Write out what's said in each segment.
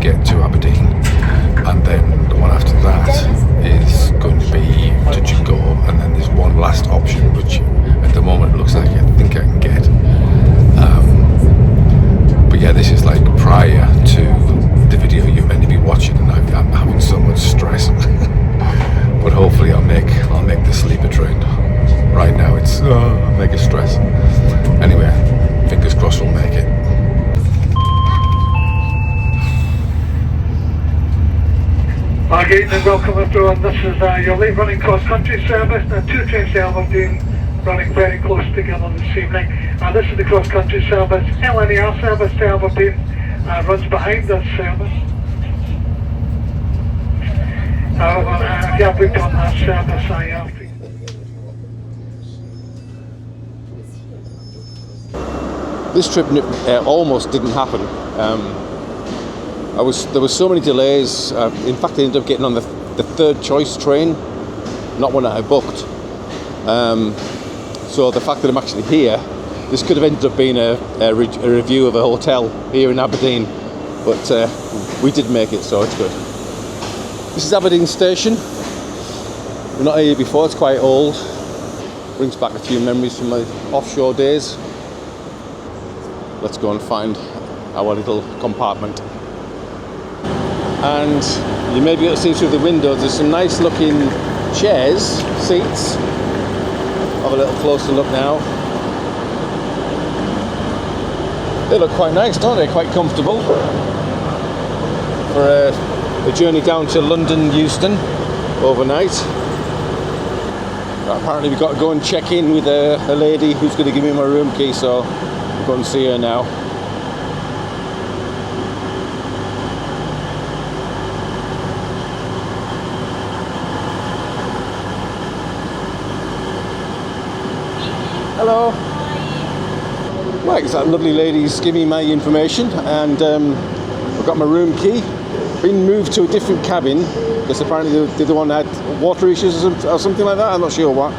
get to Aberdeen, and then the one after that is going to be touch and go, and then there's one last option which at the moment looks like I think I can get. But yeah, this is like prior to the video you're meant to be watching, and I'm having so much stress. But hopefully I'll make the sleeper train. Right now it's mega stress. Anyway, fingers crossed we'll make it. Good evening, welcome everyone. This is your late running cross-country service. Now 2 trains to Aberdeen running very close together this evening. This is the cross-country service. LNER service to Aberdeen runs behind this service. However, if you have booked on that service, I have to. This trip almost didn't happen. There were so many delays. In fact, I ended up getting on the third choice train, not one that I booked. So the fact that I'm actually here, this could have ended up being a review of a hotel here in Aberdeen, but we did make it, so it's good. This is Aberdeen Station. We're not here before, it's quite old. Brings back a few memories from my offshore days. Let's go and find our little compartment. And you may be able to see through the windows, there's some nice looking chairs, seats. Have a little closer look now. They look quite nice, don't they? Quite comfortable for a journey down to London Euston overnight. Apparently we've got to go and check in with a lady who's going to give me my room key, so we'll go and see her now. Hello. Right, that lovely lady's giving me my information, and I've got my room key. Been moved to a different cabin because apparently the one had water issues or something like that. I'm not sure what.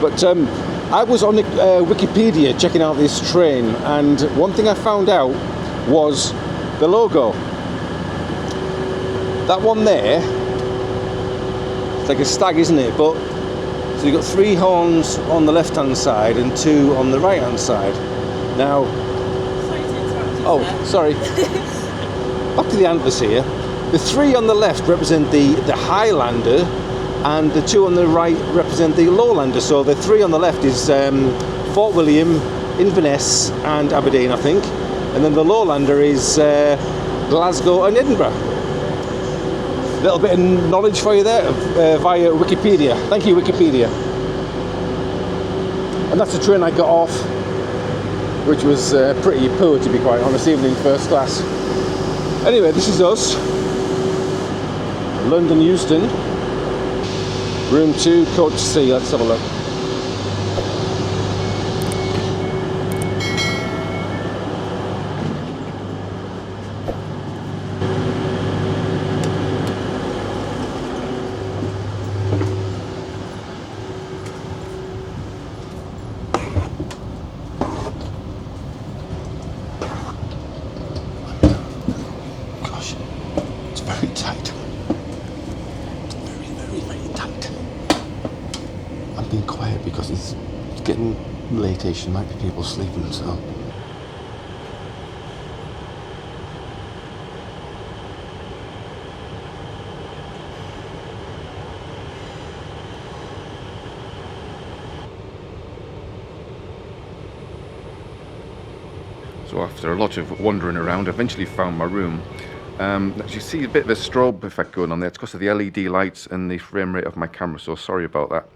But I was on Wikipedia checking out this train, and one thing I found out was the logo. That one there, it's like a stag, isn't it? But so you've got 3 horns on the left-hand side and 2 on the right-hand side. Now, sorry. Back to the antlers here. The 3 on the left represent the Highlander, and the 2 on the right represent the Lowlander. So the 3 on the left is Fort William, Inverness and Aberdeen, I think. And then the Lowlander is Glasgow and Edinburgh. A little bit of knowledge for you there via Wikipedia. Thank you, Wikipedia. And that's the train I got off, which was pretty poor, to be quite honest, even in first class. Anyway, this is us. London Euston. Room 2, coach C. Let's have a look. Very tight. It's very, very, very tight. I'm being quiet because it's getting late-ish and might be people sleeping, so. So after a lot of wandering around, I eventually found my room. As you see a bit of a strobe effect going on there. It's because of the LED lights and the frame rate of my camera, so sorry about that.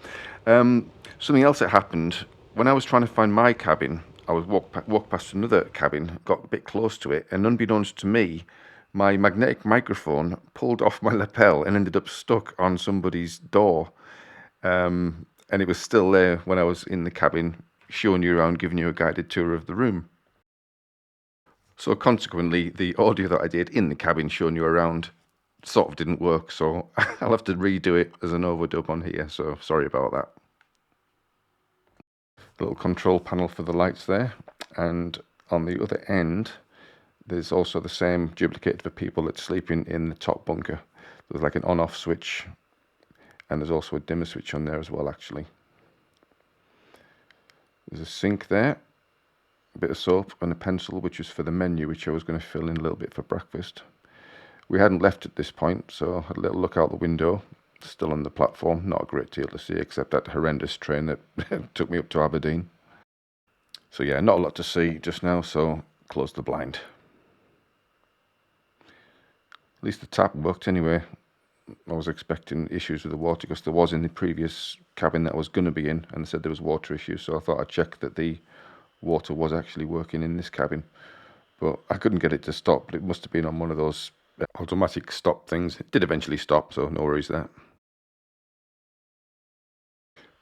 Something else that happened, when I was trying to find my cabin, I was walked past another cabin, got a bit close to it, and unbeknownst to me, my magnetic microphone pulled off my lapel and ended up stuck on somebody's door. And it was still there when I was in the cabin, showing you around, giving you a guided tour of the room. So consequently, the audio that I did in the cabin showing you around sort of didn't work, so I'll have to redo it as an overdub on here, so sorry about that. Little control panel for the lights there, and on the other end, There's also the same duplicated for people that sleeping in the top bunker. There's like an on-off switch, and there's also a dimmer switch on there as well, actually. There's a sink there, a bit of soap and a pencil, which was for the menu, which I was going to fill in a little bit for breakfast. We hadn't left at this point, so I had a little look out the window. Still on the platform, not a great deal to see except that horrendous train that took me up to Aberdeen. So yeah, not a lot to see just now, so close the blind. At least the tap worked anyway. I was expecting issues with the water because there was in the previous cabin that I was going to be in, and they said there was water issues, so I thought I'd check that the water was actually working in this cabin. But I couldn't get it to stop, but it must have been on one of those automatic stop things. It did eventually stop, so no worries there.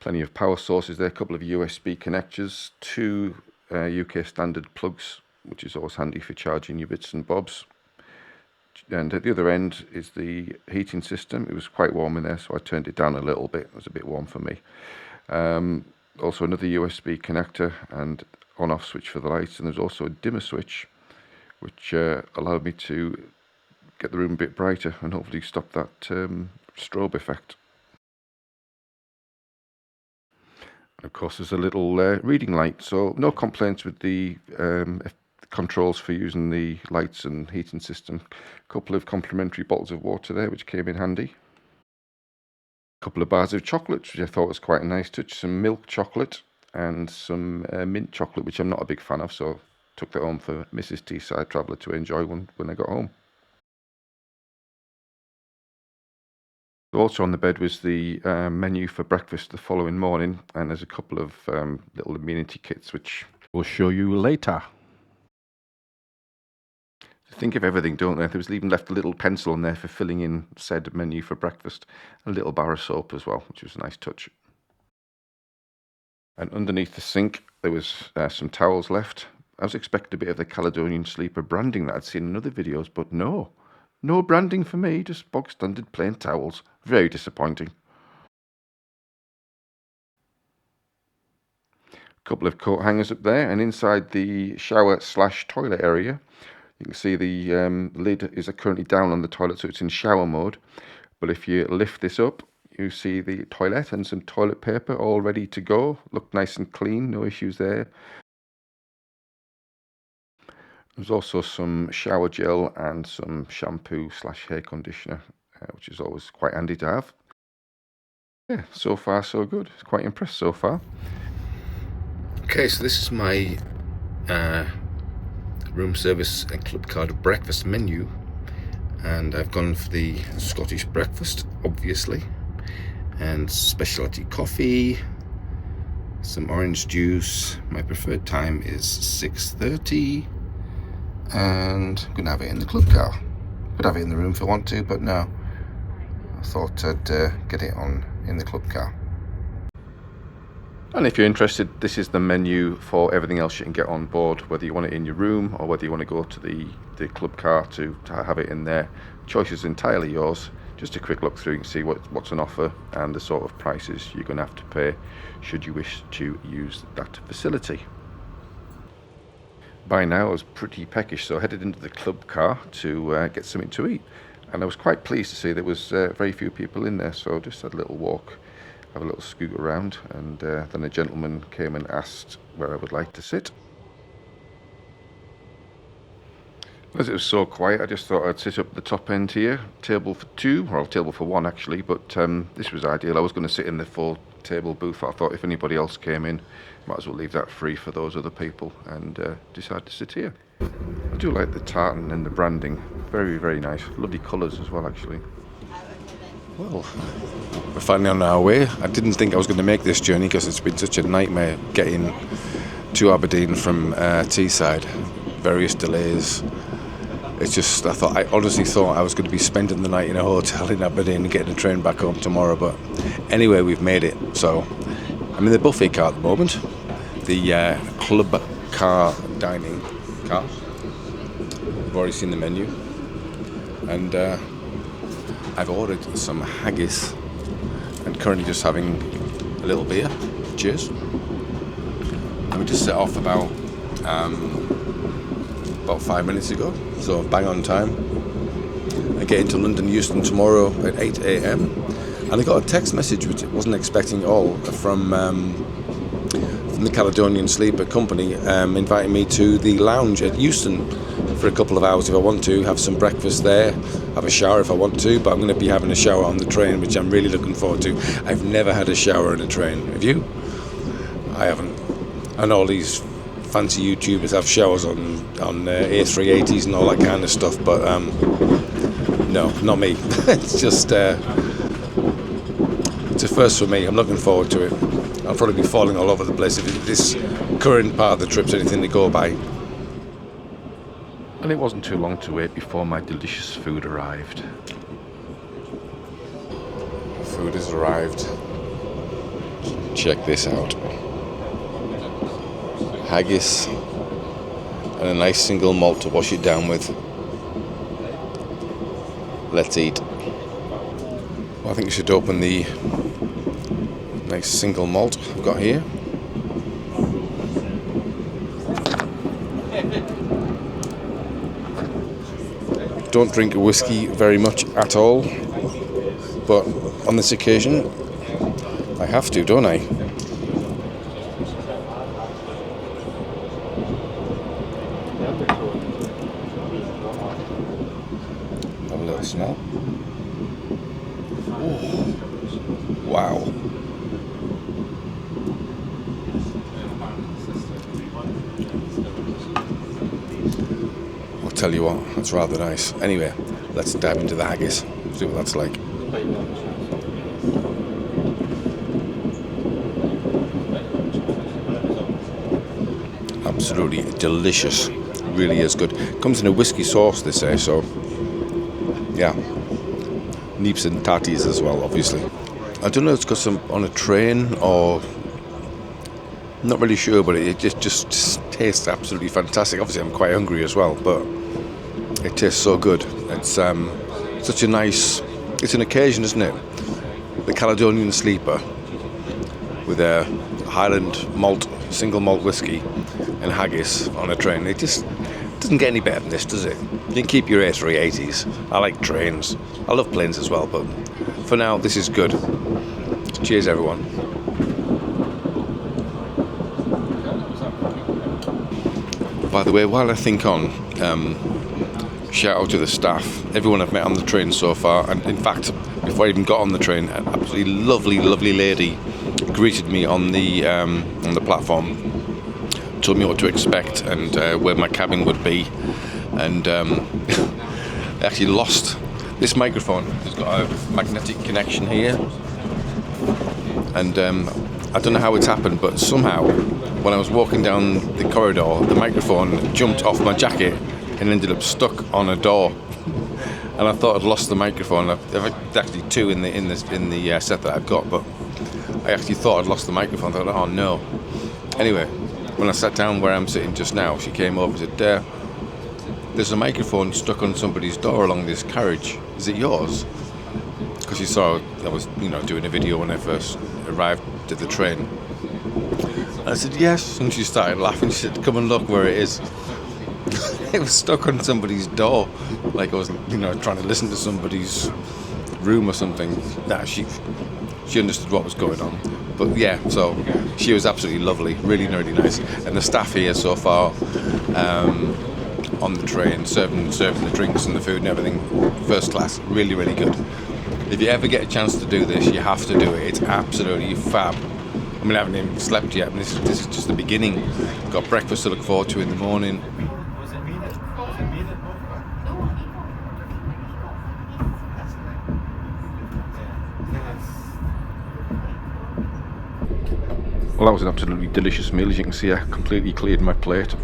Plenty of power sources there, a couple of USB connectors, 2 UK standard plugs, which is always handy for charging your bits and bobs. And at the other end is the heating system. It was quite warm in there, so I turned it down a little bit. It was a bit warm for me. Also another USB connector and on-off switch for the lights, and there's also a dimmer switch, which allowed me to get the room a bit brighter and hopefully stop that strobe effect. And of course, there's a little reading light, so no complaints with the controls for using the lights and heating system. A couple of complimentary bottles of water there, which came in handy. A couple of bars of chocolate, which I thought was quite a nice touch. Some milk chocolate and some mint chocolate, which I'm not a big fan of, so took that home for Mrs. Teesside Traveller to enjoy when I got home. Also on the bed was the menu for breakfast the following morning, and there's a couple of little amenity kits which we'll show you later. Think of everything, don't they? There was even left a little pencil on there for filling in said menu for breakfast. A little bar of soap as well, which was a nice touch. And underneath the sink there was some towels left. I was expecting a bit of the Caledonian Sleeper branding that I'd seen in other videos, but no. No branding for me, just bog standard plain towels. Very disappointing. A couple of coat hangers up there, and inside the shower/toilet area, you can see the lid is currently down on the toilet, so it's in shower mode. But if you lift this up, you see the toilet and some toilet paper all ready to go. Look nice and clean, no issues there. There's also some shower gel and some shampoo/hair conditioner, which is always quite handy to have. Yeah, so far so good. Quite impressed so far. Okay, so this is my room service and club card breakfast menu, and I've gone for the Scottish breakfast, obviously, and specialty coffee, some orange juice. My preferred time is 6:30. And I'm going to have it in the club car. Could have it in the room if I want to, but no. I thought I'd get it on in the club car. And if you're interested, this is the menu for everything else you can get on board, whether you want it in your room or whether you want to go to the club car to have it in there. Choice is entirely yours. Just a quick look through, you can see what's on offer and the sort of prices you're going to have to pay should you wish to use that facility. By now I was pretty peckish, so I headed into the club car to get something to eat, and I was quite pleased to see there was very few people in there, so I just had a little walk, have a little scoot around, and then a gentleman came and asked where I would like to sit. As it was so quiet, I just thought I'd sit up at the top end here, table for 2, or table for 1 actually, but this was ideal. I was going to sit in the 4 table booth. I thought if anybody else came in, might as well leave that free for those other people, and decided to sit here. I do like the tartan and the branding, very, very nice. Lovely colours as well, actually. Well, we're finally on our way. I didn't think I was going to make this journey because it's been such a nightmare getting to Aberdeen from Teesside. Various delays. It's just, I honestly thought I was going to be spending the night in a hotel in Aberdeen and getting a train back home tomorrow, but anyway, we've made it. So I'm in the buffet car at the moment, the club car dining car. I've already seen the menu, and I've ordered some haggis and currently just having a little beer. Cheers. And we just set off about about 5 minutes ago, so bang on time. I get into London Euston tomorrow at 8 a.m. and I got a text message which I wasn't expecting at all from the Caledonian Sleeper Company, inviting me to the lounge at Euston for a couple of hours if I want to, have some breakfast there, have a shower if I want to, but I'm going to be having a shower on the train, which I'm really looking forward to. I've never had a shower in a train. Have you? I haven't. And all these fancy YouTubers have showers on A380s and all that kind of stuff, but no, not me. It's just it's a first for me. I'm looking forward to it. I'll probably be falling all over the place if this current part of the trip's anything to go by. And it wasn't too long to wait before my delicious food arrived. Food has arrived. Check this out. Haggis and a nice single malt to wash it down with. Let's eat. Well, I think I should open the nice single malt I've got here. Don't drink whiskey very much at all, but on this occasion I have to, don't I? Have a little smell. Oh, wow. I'll tell you what, that's rather nice. Anyway, let's dive into the haggis, see what that's like. Absolutely delicious, really is good. Comes in a whiskey sauce, they say, so yeah. Neeps and tatties as well, obviously. I don't know if it's because I'm on a train or not really sure, but it just tastes absolutely fantastic. Obviously I'm quite hungry as well, but it tastes so good. It's such a nice, it's an occasion, isn't it? The Caledonian Sleeper with a Highland malt, single malt whiskey and haggis on a train. It just doesn't get any better than this, does it? You can keep your A380s. I like trains. I love planes as well, but for now, this is good. Cheers, everyone. By the way, while I think on, shout out to the staff, everyone I've met on the train so far, and in fact, before I even got on the train, an absolutely lovely lady greeted me on the platform, told me what to expect and where my cabin would be, and I actually lost this microphone. It's got a magnetic connection here, and I don't know how it's happened, but somehow when I was walking down the corridor, the microphone jumped off my jacket and ended up stuck on a door. And I thought I'd lost the microphone. I've actually two in the set that I've got, but I actually thought I'd lost the microphone. I thought, oh no. Anyway, when I sat down where I'm sitting just now, she came over and said, there's a microphone stuck on somebody's door along this carriage. Is it yours? Because she saw I was, doing a video when I first arrived at the train. I said, yes, and she started laughing. She said, come and look where it is. It was stuck on somebody's door, like I was, trying to listen to somebody's room or something. Nah, she understood what was going on. But yeah, so she was absolutely lovely, really nice. And the staff here so far, on the train, serving the drinks and the food and everything, first class, really good. If you ever get a chance to do this, you have to do it. It's absolutely fab. I mean, I haven't even slept yet, and this is just the beginning. Got breakfast to look forward to in the morning. Well, that was an absolutely delicious meal. As you can see, I completely cleared my plate.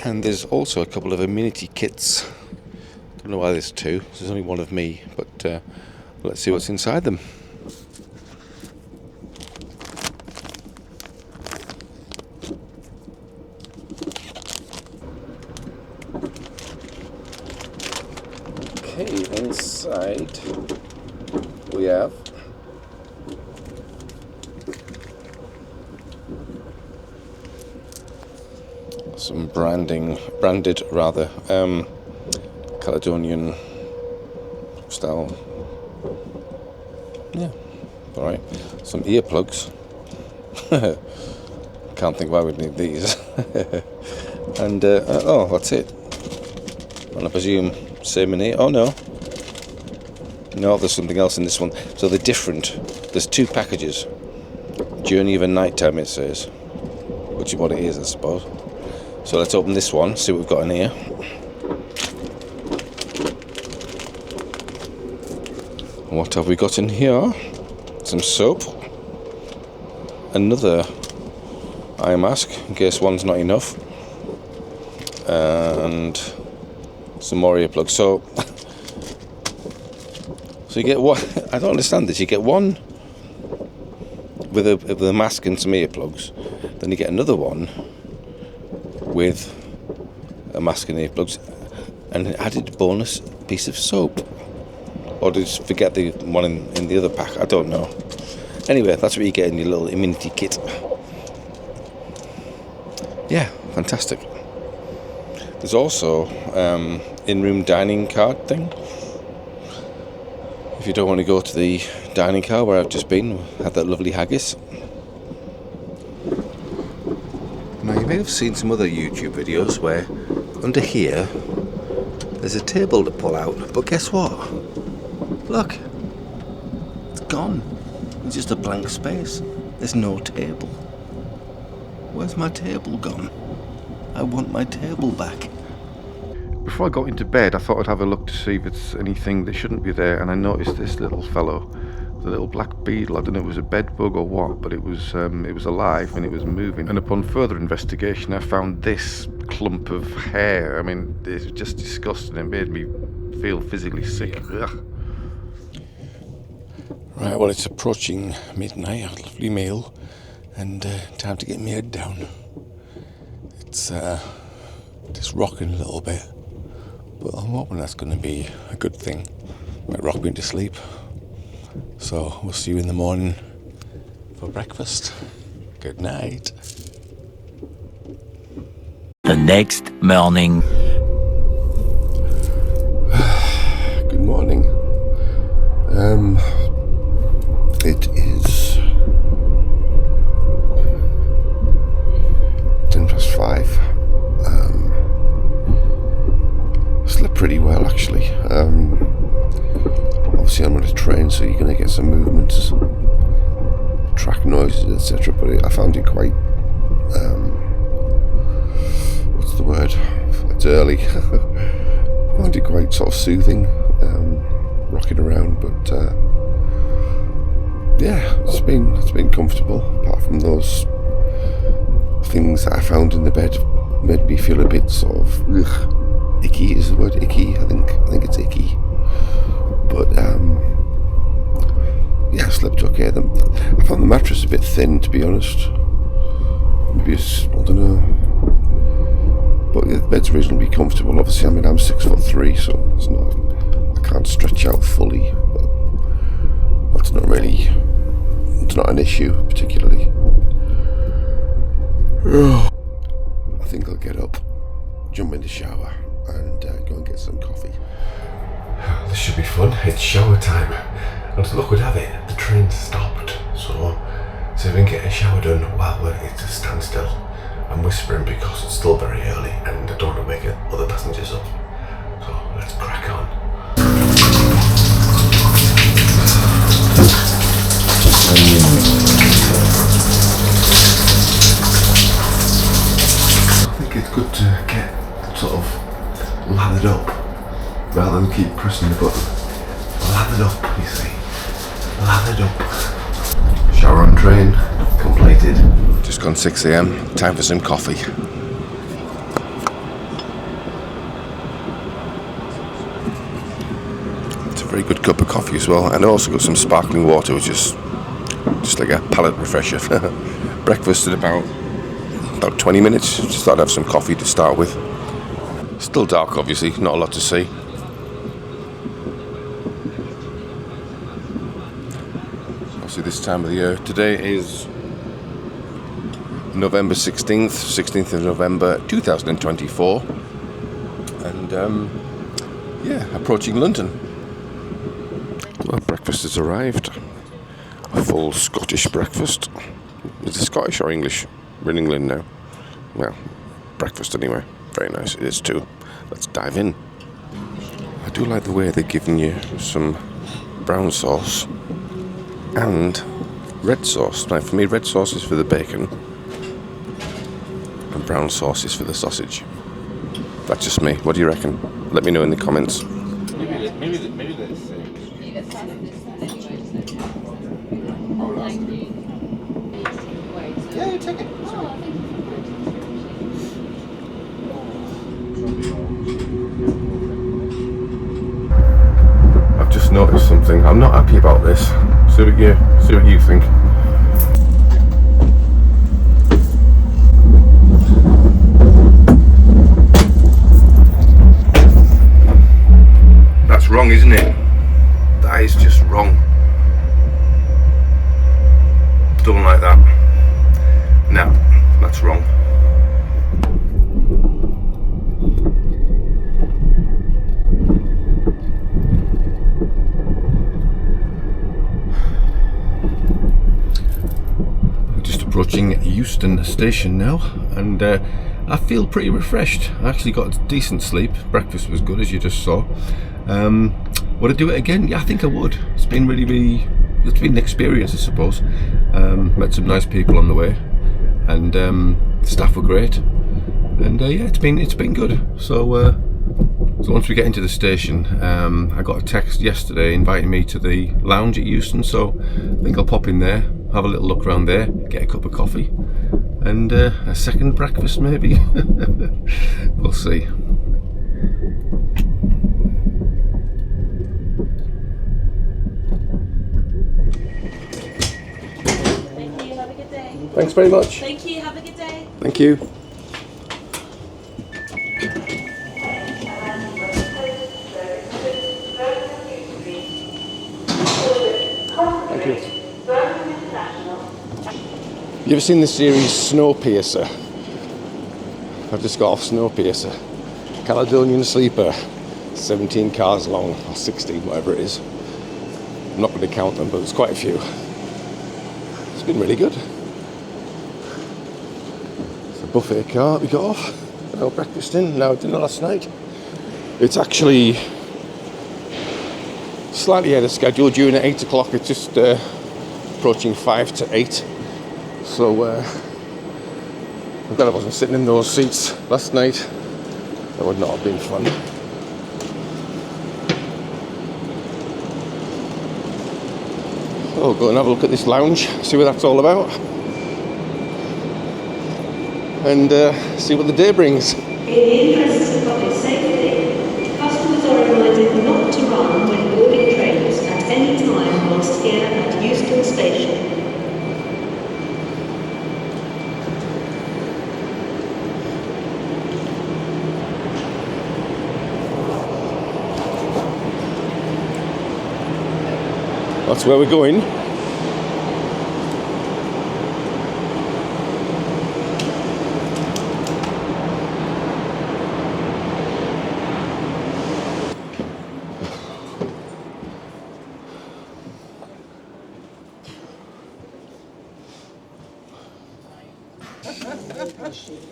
And there's also a couple of amenity kits. Don't know why there's two. There's only one of me, but let's see what's inside them. Okay, inside we have some branded rather, Caledonian style. Yeah, alright. Some earplugs. Can't think why we'd need these. And, oh, that's it. And I presume same in here. Oh, no. No, there's something else in this one. So they're different. There's 2 packages. Journey of a Nighttime, it says. Which is what it is, I suppose. So let's open this one, see what we've got in here. What have we got in here? Some soap. Another eye mask, in case one's not enough. And some more earplugs. So you get one. I don't understand this. You get one with a mask and some earplugs. Then you get another one with a mask and earplugs, and an added bonus piece of soap. Or did you forget the one in the other pack? I don't know. Anyway, that's what you get in your little Amenity Kit. Yeah, fantastic. There's also in-room dining card thing. If you don't want to go to the dining car where I've just been, had that lovely haggis. Now you may have seen some other YouTube videos where under here there's a table to pull out, but guess what? Look, it's gone. It's just a blank space. There's no table. Where's my table gone? I want my table back. Before I got into bed, I thought I'd have a look to see if it's anything that shouldn't be there, and I noticed this little fellow, the little black beetle. I don't know if it was a bed bug or what, but it was alive and it was moving. And upon further investigation, I found this clump of hair. I mean, it's just disgusting. It made me feel physically sick. Ugh. Right, well, it's approaching midnight. I had a lovely meal, and time to get my head down. It's just rocking a little bit, but I'm hoping that's going to be a good thing. Might rock me into sleep. So we'll see you in the morning for breakfast. Good night. The next morning. Good morning. It is 5:10. Slept pretty well, actually. Obviously I'm on a train, so you're going to get some movements, track noises, etc. But I found it quite, what's the word? It's early. I found it quite sort of soothing, rocking around, but yeah, it's been comfortable. Apart from those things that I found in the bed, made me feel a bit sort of icky. Is the word icky? I think it's icky. But yeah, I slept okay. I found the mattress a bit thin, to be honest. Maybe it's, I don't know. But the bed's reasonably comfortable. Obviously, I mean, I'm 6'3", so it's not. I can't stretch out fully. But that's not really. It's not an issue particularly. I think I'll get up, jump in the shower, and go and get some coffee. This should be fun. It's shower time, and luck would have it, the train stopped. So if we can get a shower done while it's a standstill. I'm whispering because it's still very early, and I don't want to wake other passengers up. So let's crack on. I think it's good to get sort of lathered up rather than keep pressing the button. Lathered up, you see. Lathered up. Shower on train, completed. Just gone 6 a.m, time for some coffee. It's a very good cup of coffee as well, and I also got some sparkling water, which is just like a palate refresher. Breakfast in about 20 minutes. Just thought I'd have some coffee to start with. Still dark, obviously, not a lot to see. Obviously this time of the year. Today is November 16th of November 2024. And yeah, approaching London. Well, breakfast has arrived. A full Scottish breakfast. Is it Scottish or English? We're in England now. Well, breakfast anyway. Very nice. It is too. Let's dive in. I do like the way they're giving you some brown sauce and red sauce. Now, for me, red sauce is for the bacon and brown sauce is for the sausage. That's just me. What do you reckon? Let me know in the comments. Maybe let's see. Yeah, you take it. I've just noticed something. I'm not happy about this. See what you think. That's wrong, isn't it? That is just wrong. Don't like that. No, that's wrong. Just approaching Euston station now, and I feel pretty refreshed. I actually got a decent sleep. Breakfast was good, as you just saw. Would I do it again? Yeah, I think I would. It's been really, it's been an experience, I suppose. Met some nice people on the way, and the staff were great. And yeah, it's been good. So once we get into the station, I got a text yesterday inviting me to the lounge at Euston. So I think I'll pop in there, have a little look around there, get a cup of coffee, and a second breakfast maybe. We'll see. Thanks very much. Thank you, have a good day. Thank you. Thank you. You ever seen the series Snowpiercer? I've just got off Snowpiercer. Caledonian Sleeper. 17 cars long, or 16, whatever it is. I'm not going to count them, but there's quite a few. It's been really good. Buffet car we got off, now breakfast in, now dinner last night. It's actually slightly ahead of schedule, due in at 8 o'clock. It's just approaching 5 to 8. So I'm glad I wasn't sitting in those seats last night. That would not have been fun. So go and have a look at this lounge, see what that's all about. And see what the day brings. In the interests of public safety, customers are reminded not to run when boarding trains at any time whilst here at Euston Station. That's where we're going.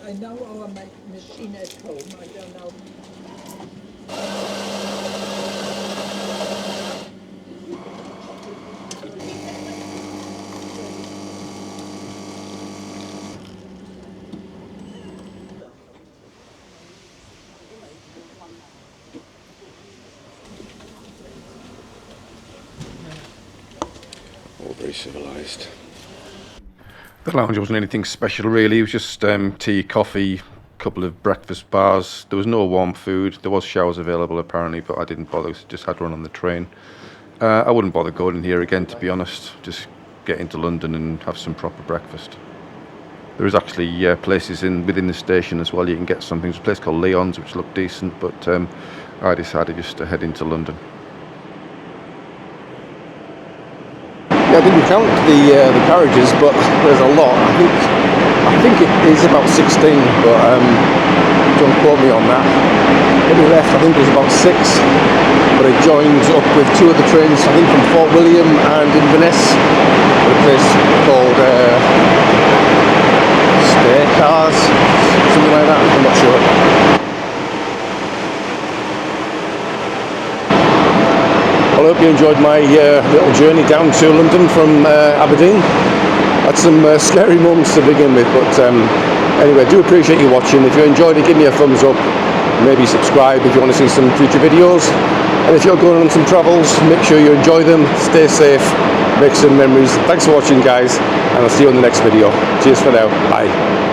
I know our machine at home, I don't know. All very civilised. The lounge wasn't anything special really, it was just tea, coffee, a couple of breakfast bars. There was no warm food, there was showers available apparently, but I didn't bother, just had one on the train. I wouldn't bother going in here again, to be honest. Just get into London and have some proper breakfast. There is actually places within the station as well, you can get something. There's a place called Leon's which looked decent, but I decided just to head into London. Yeah, I didn't count the carriages, but there's a lot. I think I think it is about 16, but don't quote me on that. When we left, I think it was about 6, but it joins up with 2 of the trains, I think from Fort William and Inverness, at a place called Cars, something like that, I'm not sure. Well, I hope you enjoyed my little journey down to London from Aberdeen. Had some scary moments to begin with, but anyway, do appreciate you watching. If you enjoyed it, give me a thumbs up, maybe subscribe if you want to see some future videos. And if you're going on some travels, make sure you enjoy them, stay safe, make some memories. Thanks for watching, guys, and I'll see you on the next video. Cheers for now, bye.